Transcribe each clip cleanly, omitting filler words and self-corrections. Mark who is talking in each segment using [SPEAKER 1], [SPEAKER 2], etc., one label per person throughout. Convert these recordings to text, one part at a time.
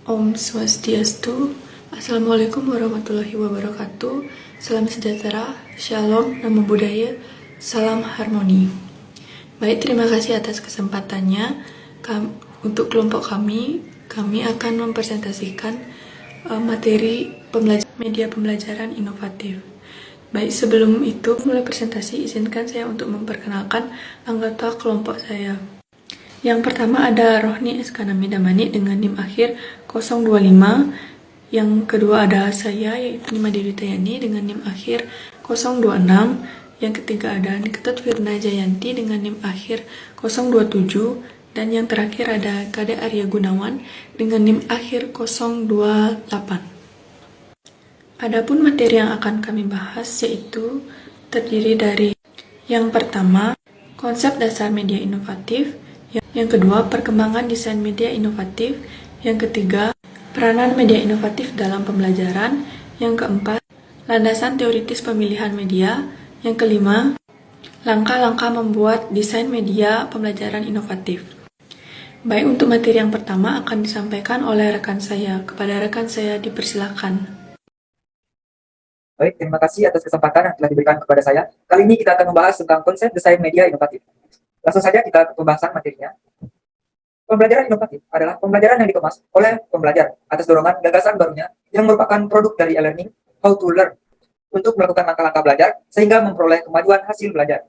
[SPEAKER 1] Om Swastiastu, Assalamualaikum warahmatullahi wabarakatuh, salam sejahtera, shalom, namo buddhaya, salam harmoni. Baik, terima kasih atas kesempatannya. Untuk kelompok kami akan mempresentasikan materi media pembelajaran inovatif. Baik, sebelum itu mulai presentasi, izinkan saya untuk memperkenalkan anggota kelompok saya. Yang pertama ada Rohni Eskanami Damani dengan NIM akhir 025. Yang kedua ada saya, yaitu Nima Dewi Tayani dengan NIM akhir 026. Yang ketiga ada Niktot Firna Jayanti dengan NIM akhir 027. Dan yang terakhir ada Kade Arya Gunawan dengan NIM akhir 028. Adapun materi yang akan kami bahas yaitu terdiri dari yang pertama, konsep dasar media inovatif. Yang kedua, perkembangan desain media inovatif. Yang ketiga, peranan media inovatif dalam pembelajaran. Yang keempat, landasan teoritis pemilihan media. Yang kelima, langkah-langkah membuat desain media pembelajaran inovatif. Baik, untuk materi yang pertama akan disampaikan oleh rekan saya. Kepada rekan saya dipersilakan.
[SPEAKER 2] Baik, terima kasih atas kesempatan yang telah diberikan kepada saya. Kali ini kita akan membahas tentang konsep desain media inovatif. Langsung saja kita ke pembahasan materinya. Pembelajaran inovatif adalah pembelajaran yang dikemas oleh pembelajar atas dorongan gagasan barunya yang merupakan produk dari e-learning, how to learn, untuk melakukan langkah-langkah belajar sehingga memperoleh kemajuan hasil belajar.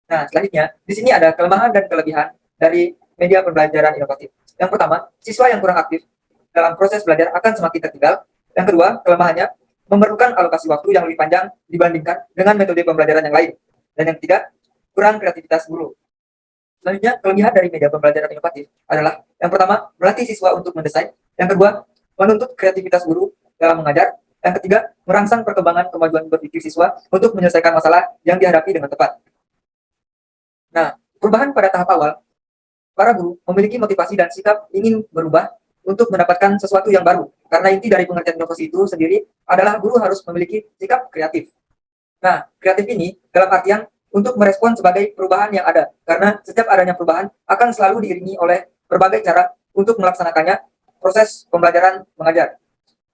[SPEAKER 2] Nah, selanjutnya, di sini ada kelemahan dan kelebihan dari media pembelajaran inovatif. Yang pertama, siswa yang kurang aktif dalam proses belajar akan semakin tertinggal. Yang kedua, kelemahannya memerlukan alokasi waktu yang lebih panjang dibandingkan dengan metode pembelajaran yang lain. Dan yang ketiga, kurang kreativitas guru. Selanjutnya, kelebihan dari media pembelajaran inovatif adalah yang pertama, melatih siswa untuk mendesain. Yang kedua, menuntut kreativitas guru dalam mengajar. Yang ketiga, merangsang perkembangan kemajuan berpikir siswa untuk menyelesaikan masalah yang dihadapi dengan tepat. Nah, perubahan pada tahap awal, para guru memiliki motivasi dan sikap ingin berubah untuk mendapatkan sesuatu yang baru. Karena inti dari pengertian inovasi itu sendiri adalah guru harus memiliki sikap kreatif. Nah, kreatif ini dalam artian untuk merespon sebagai perubahan yang ada. Karena setiap adanya perubahan akan selalu diiringi oleh berbagai cara untuk melaksanakannya proses pembelajaran mengajar.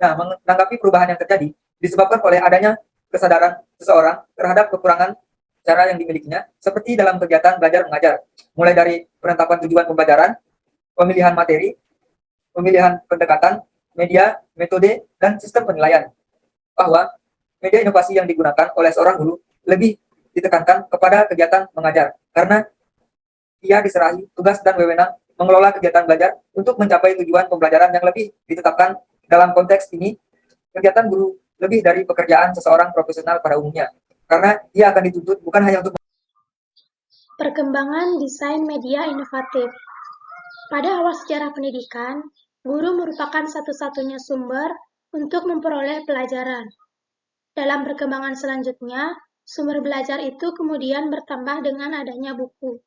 [SPEAKER 2] Nah, menanggapi perubahan yang terjadi disebabkan oleh adanya kesadaran seseorang terhadap kekurangan cara yang dimilikinya, seperti dalam kegiatan belajar mengajar, mulai dari penetapan tujuan pembelajaran, pemilihan materi, pemilihan pendekatan, media, metode, dan sistem penilaian. Bahwa media inovasi yang digunakan oleh seorang guru lebih ditekankan kepada kegiatan mengajar, karena ia diserahi tugas dan wewenang mengelola kegiatan belajar untuk mencapai tujuan pembelajaran yang lebih ditetapkan. Dalam konteks ini, kegiatan guru lebih dari pekerjaan seseorang profesional pada umumnya, karena ia akan dituntut bukan hanya untuk
[SPEAKER 3] perkembangan desain media inovatif. Pada awal sejarah pendidikan, guru merupakan satu-satunya sumber untuk memperoleh pelajaran. Dalam perkembangan selanjutnya, sumber belajar itu kemudian bertambah dengan adanya buku.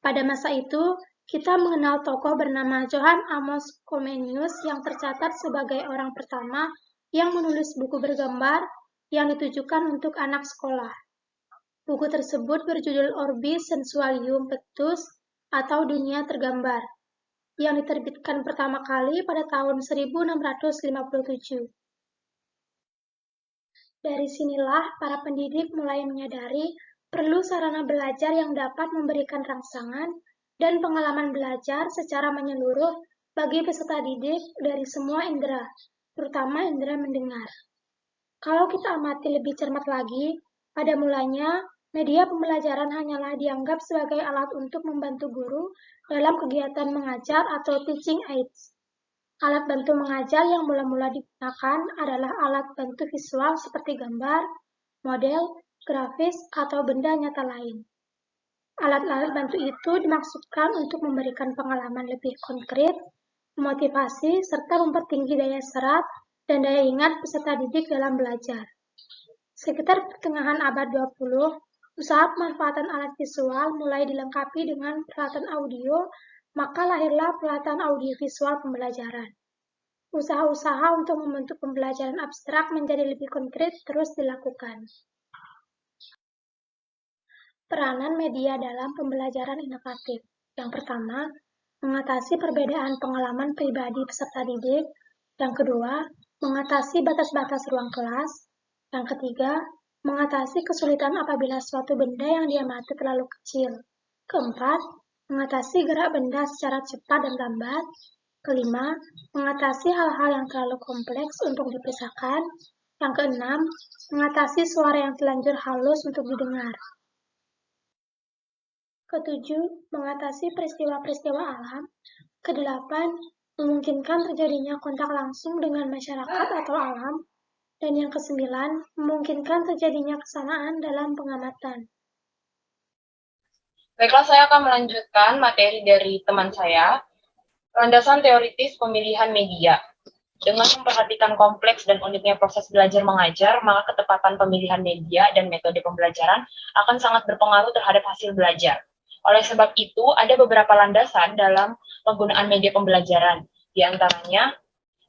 [SPEAKER 3] Pada masa itu, kita mengenal tokoh bernama Johann Amos Comenius yang tercatat sebagai orang pertama yang menulis buku bergambar yang ditujukan untuk anak sekolah. Buku tersebut berjudul Orbis Sensualium Pectus atau Dunia Tergambar, yang diterbitkan pertama kali pada tahun 1657. Dari sinilah para pendidik mulai menyadari perlu sarana belajar yang dapat memberikan rangsangan dan pengalaman belajar secara menyeluruh bagi peserta didik dari semua indera, terutama indera mendengar. Kalau kita amati lebih cermat lagi, pada mulanya media pembelajaran hanyalah dianggap sebagai alat untuk membantu guru dalam kegiatan mengajar atau teaching aids. Alat bantu mengajar yang mula-mula digunakan adalah alat bantu visual seperti gambar, model, grafis, atau benda nyata lain. Alat-alat bantu itu dimaksudkan untuk memberikan pengalaman lebih konkret, memotivasi, serta mempertinggi daya serap dan daya ingat peserta didik dalam belajar. Sekitar pertengahan abad 20, usaha pemanfaatan alat visual mulai dilengkapi dengan peralatan audio, maka lahirlah peralatan audiovisual pembelajaran. Usaha-usaha untuk membentuk pembelajaran abstrak menjadi lebih konkret terus dilakukan. Peranan media dalam pembelajaran inovatif. Yang pertama, mengatasi perbedaan pengalaman pribadi peserta didik. Yang kedua, mengatasi batas-batas ruang kelas. Yang ketiga, mengatasi kesulitan apabila suatu benda yang diamati terlalu kecil. Keempat, mengatasi gerak benda secara cepat dan lambat. Kelima, mengatasi hal-hal yang terlalu kompleks untuk dipisahkan. Yang keenam, mengatasi suara yang terlanjur halus untuk didengar. Ketujuh, mengatasi peristiwa-peristiwa alam. Kedelapan, memungkinkan terjadinya kontak langsung dengan masyarakat atau alam. Dan yang kesembilan, memungkinkan terjadinya kesamaan dalam pengamatan.
[SPEAKER 4] Baiklah, saya akan melanjutkan materi dari teman saya, landasan teoritis pemilihan media. Dengan memperhatikan kompleks dan uniknya proses belajar mengajar, maka ketepatan pemilihan media dan metode pembelajaran akan sangat berpengaruh terhadap hasil belajar. Oleh sebab itu, ada beberapa landasan dalam penggunaan media pembelajaran. Di antaranya,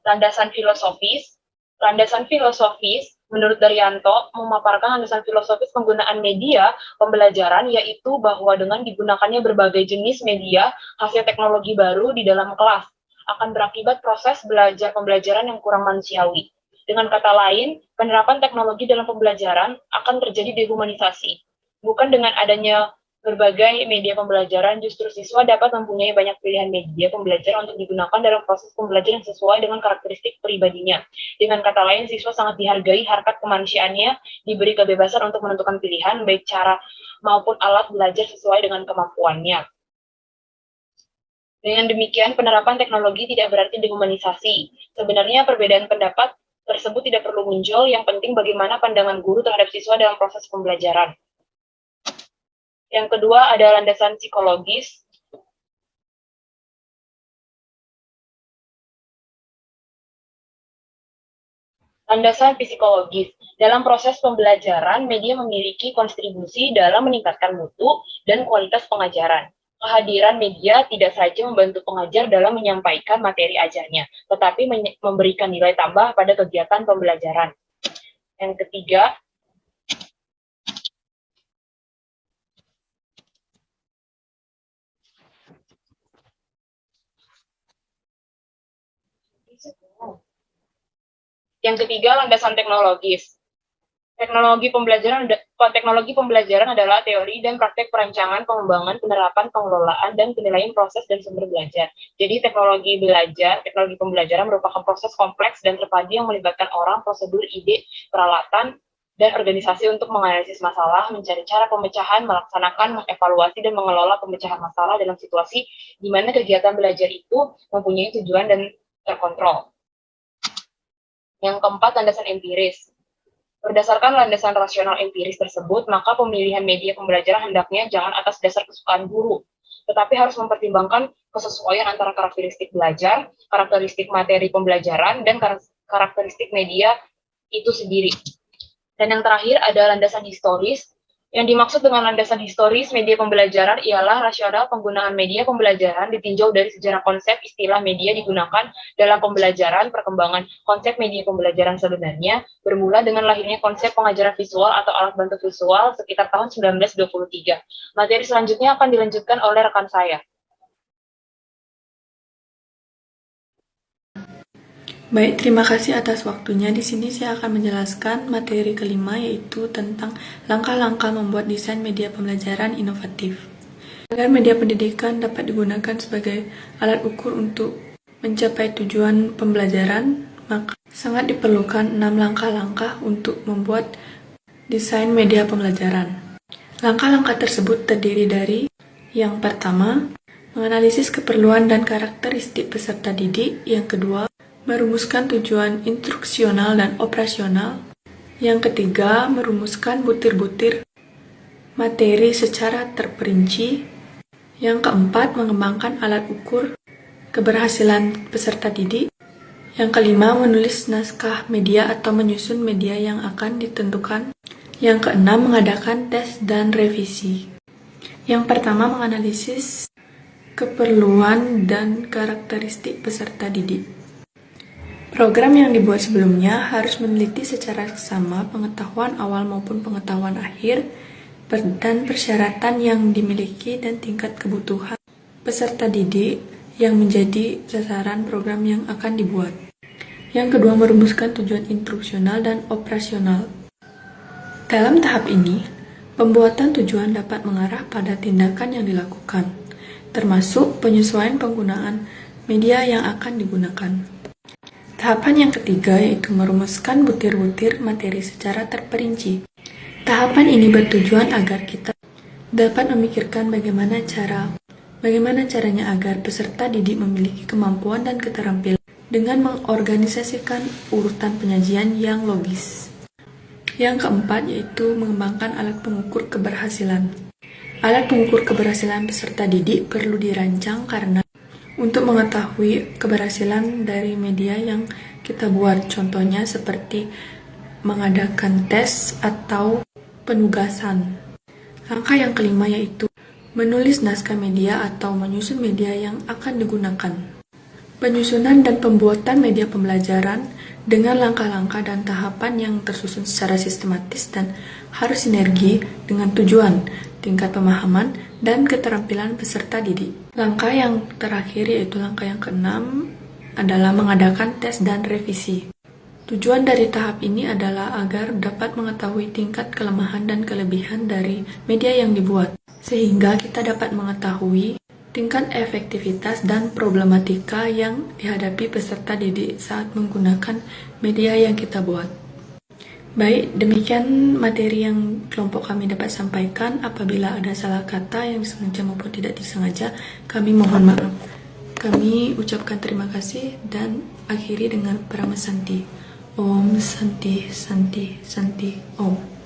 [SPEAKER 4] landasan filosofis. Landasan filosofis, menurut Daryanto, memaparkan landasan filosofis penggunaan media pembelajaran, yaitu bahwa dengan digunakannya berbagai jenis media, hasil teknologi baru di dalam kelas akan berakibat proses belajar pembelajaran yang kurang manusiawi. Dengan kata lain, penerapan teknologi dalam pembelajaran akan terjadi dehumanisasi. Bukan dengan adanya berbagai media pembelajaran, justru siswa dapat mempunyai banyak pilihan media pembelajaran untuk digunakan dalam proses pembelajaran yang sesuai dengan karakteristik pribadinya. Dengan kata lain, siswa sangat dihargai harkat kemanusiaannya, diberi kebebasan untuk menentukan pilihan, baik cara maupun alat belajar sesuai dengan kemampuannya. Dengan demikian, penerapan teknologi tidak berarti dehumanisasi. Sebenarnya perbedaan pendapat tersebut tidak perlu muncul, yang penting bagaimana pandangan guru terhadap siswa dalam proses pembelajaran. Yang kedua ada landasan psikologis. Landasan psikologis. Dalam proses pembelajaran, media memiliki kontribusi dalam meningkatkan mutu dan kualitas pengajaran. Kehadiran media tidak saja membantu pengajar dalam menyampaikan materi ajarnya, tetapi memberikan nilai tambah pada kegiatan pembelajaran. Yang ketiga, landasan teknologis. Teknologi pembelajaran adalah teori dan praktek perancangan, pengembangan, penerapan, pengelolaan, dan penilaian proses dan sumber belajar. Jadi teknologi pembelajaran merupakan proses kompleks dan terpadu yang melibatkan orang, prosedur, ide, peralatan, dan organisasi untuk menganalisis masalah, mencari cara pemecahan, melaksanakan, mengevaluasi, dan mengelola pemecahan masalah dalam situasi di mana kegiatan belajar itu mempunyai tujuan dan terkontrol. Yang keempat, landasan empiris. Berdasarkan landasan rasional empiris tersebut, maka pemilihan media pembelajaran hendaknya jangan atas dasar kesukaan guru, tetapi harus mempertimbangkan kesesuaian antara karakteristik belajar, karakteristik materi pembelajaran, dan karakteristik media itu sendiri. Dan yang terakhir ada landasan historis. Yang dimaksud dengan landasan historis media pembelajaran ialah rasional penggunaan media pembelajaran ditinjau dari sejarah konsep istilah media digunakan dalam pembelajaran. Perkembangan konsep media pembelajaran sebenarnya bermula dengan lahirnya konsep pengajaran visual atau alat bantu visual sekitar tahun 1923. Materi selanjutnya akan dilanjutkan oleh rekan saya.
[SPEAKER 1] Baik, terima kasih atas waktunya. Di sini saya akan menjelaskan materi kelima, yaitu tentang langkah-langkah membuat desain media pembelajaran inovatif. Agar media pendidikan dapat digunakan sebagai alat ukur untuk mencapai tujuan pembelajaran, maka sangat diperlukan 6 langkah-langkah untuk membuat desain media pembelajaran. Langkah-langkah tersebut terdiri dari: yang pertama, menganalisis keperluan dan karakteristik peserta didik. Yang kedua, merumuskan tujuan instruksional dan operasional. Yang ketiga, merumuskan butir-butir materi secara terperinci. Yang keempat, mengembangkan alat ukur keberhasilan peserta didik. Yang kelima, menulis naskah media atau menyusun media yang akan ditentukan. Yang keenam, mengadakan tes dan revisi. Yang pertama, menganalisis keperluan dan karakteristik peserta didik. Program yang dibuat sebelumnya harus meneliti secara seksama pengetahuan awal maupun pengetahuan akhir dan persyaratan yang dimiliki dan tingkat kebutuhan peserta didik yang menjadi sasaran program yang akan dibuat. Yang kedua, merumuskan tujuan instruksional dan operasional. Dalam tahap ini, pembuatan tujuan dapat mengarah pada tindakan yang dilakukan, termasuk penyesuaian penggunaan media yang akan digunakan. Tahapan yang ketiga yaitu merumuskan butir-butir materi secara terperinci. Tahapan ini bertujuan agar kita dapat memikirkan bagaimana caranya agar peserta didik memiliki kemampuan dan keterampilan dengan mengorganisasikan urutan penyajian yang logis. Yang keempat yaitu mengembangkan alat pengukur keberhasilan. Alat pengukur keberhasilan peserta didik perlu dirancang karena untuk mengetahui keberhasilan dari media yang kita buat, contohnya seperti mengadakan tes atau penugasan. Langkah yang kelima yaitu menulis naskah media atau menyusun media yang akan digunakan. Penyusunan dan pembuatan media pembelajaran dengan langkah-langkah dan tahapan yang tersusun secara sistematis dan harus sinergi dengan tujuan, tingkat pemahaman, dan keterampilan peserta didik. Langkah yang terakhir yaitu langkah yang keenam adalah mengadakan tes dan revisi. Tujuan dari tahap ini adalah agar dapat mengetahui tingkat kelemahan dan kelebihan dari media yang dibuat, sehingga kita dapat mengetahui tingkat efektivitas dan problematika yang dihadapi peserta didik saat menggunakan media yang kita buat. Baik, demikian materi yang kelompok kami dapat sampaikan. Apabila ada salah kata yang disengaja maupun tidak disengaja, kami mohon maaf. Kami ucapkan terima kasih dan akhiri dengan Paramasanti. Om Santi Santi Santi Om.